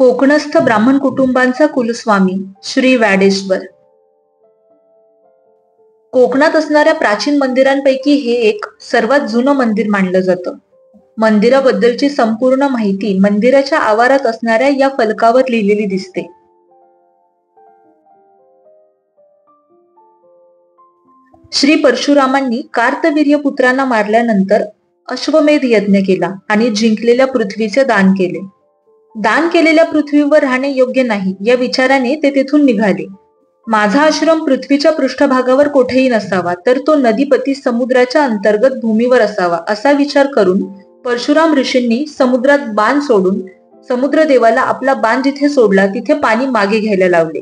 कोकणस्थ ब्राह्मण कुटुंबांचा कुलस्वामी श्री व्याडेश्वर. कोकणात असणाऱ्या प्राचीन मंदिरांपैकी हे एक सर्वात जुनं मंदिर मानलं जातं. मंदिराबद्दलची संपूर्ण माहिती मंदिराच्या आवारात असणाऱ्या या फलकावर लिहिलेली दिसते. श्री परशुरामांनी कार्तवीर्य पुत्रांना मारल्यानंतर अश्वमेध यज्ञ केला आणि जिंकलेल्या पृथ्वीचे दान केले. दान केलेल्या पृथ्वीवर राहणे योग्य नाही या विचाराने ते तेथून निघाले. माझा आश्रम पृथ्वीच्या पृष्ठभागावर कोठेही नसावा, तर तो नदीपती समुद्राच्या अंतर्गत भूमीवर असावा असा विचार करून परशुराम ऋषींनी समुद्रात बाण सोडून समुद्रदेवाला आपला बाण जिथे सोडला तिथे पाणी मागे घ्यायला लावले.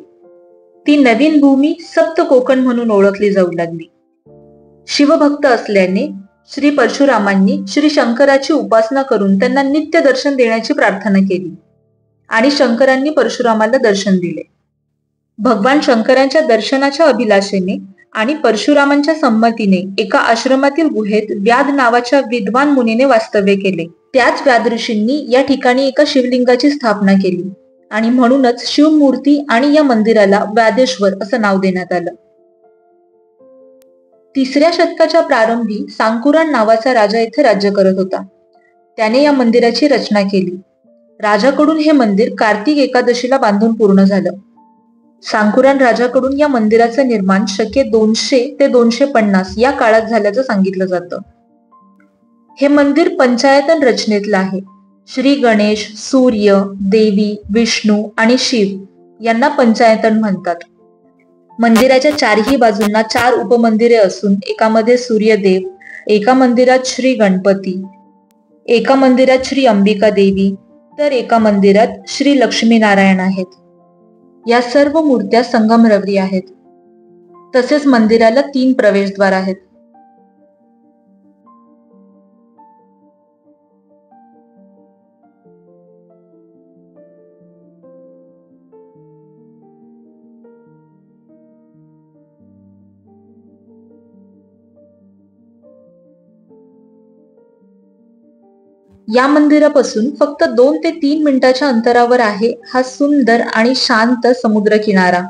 ती नवीन भूमी सप्त कोकण म्हणून ओळखली जाऊ लागली. शिवभक्त असल्याने श्री परशुरामांनी श्री शंकराची उपासना करून त्यांना नित्य दर्शन देण्याची प्रार्थना केली आणि शंकरांनी परशुरामाला दर्शन दिले. भगवान शंकरांच्या दर्शनाच्या अभिलाषेने आणि परशुरामांच्या संमतीने एका आश्रमातील गुहेत व्याध नावाच्या विद्वान मुनीने वास्तव्य केले. त्याच व्याध ऋषींनी या ठिकाणी एका शिवलिंगाची स्थापना केली आणि म्हणूनच शिवमूर्ती आणि या मंदिराला व्यादेश्वर असं नाव देण्यात आलं. 3ऱ्या शतकाच्या प्रारंभी सांकुरान नावाचा राजा येथे राज्य करत होता. त्याने या मंदिराची रचना केली. राजाकडून हे मंदिर कार्तिक एकादशीला बांधून पूर्ण झालं. सांकुरान राजाकडून या मंदिराचं निर्माण शके 200 ते 250 या काळात झाल्याचं सांगितलं जातं. हे मंदिर पंचायतन रचनेतलं आहे. श्री गणेश, सूर्य, देवी, विष्णू आणि शिव यांना पंचायतन म्हणतात. मंदिराच्या चारही बाजूंना 4 उपमंदिरे असून एकामध्ये सूर्यदेव, एका मंदिरात श्री गणपती, एका मंदिरात श्री अंबिका देवी, तर एका मंदिरात श्री लक्ष्मीनारायण आहेत. या सर्व मूर्त्या संगमरवरी आहेत. तसेच मंदिराला 3 प्रवेशद्वार आहेत. या मंदिरापासून फक्त 2 ते 3 मिनिटाच्या अंतरावर आहे हा सुंदर आणि शांत समुद्र किनारा.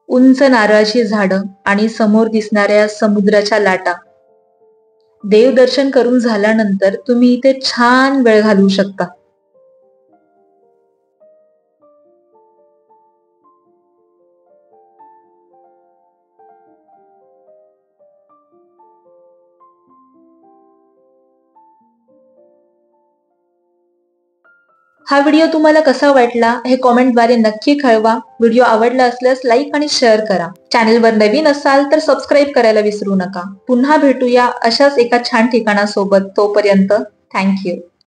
उंच नारळाची झाडं आणि समोर दिसणाऱ्या समुद्राच्या लाटा. देवदर्शन करून झाल्यानंतर तुम्ही इथे छान वेळ घालवू शकता. हा व्हिडिओ तुम्हाला कसा वाटला हे कॉमेंटद्वारे नक्की कळवा. व्हिडिओ आवडला असल्यास लाईक आणि शेअर करा. चॅनेलवर नवीन असाल तर सबस्क्राईब करायला विसरू नका. पुन्हा भेटूया अशाच एका छान ठिकाणासोबत. तोपर्यंत थँक्यू.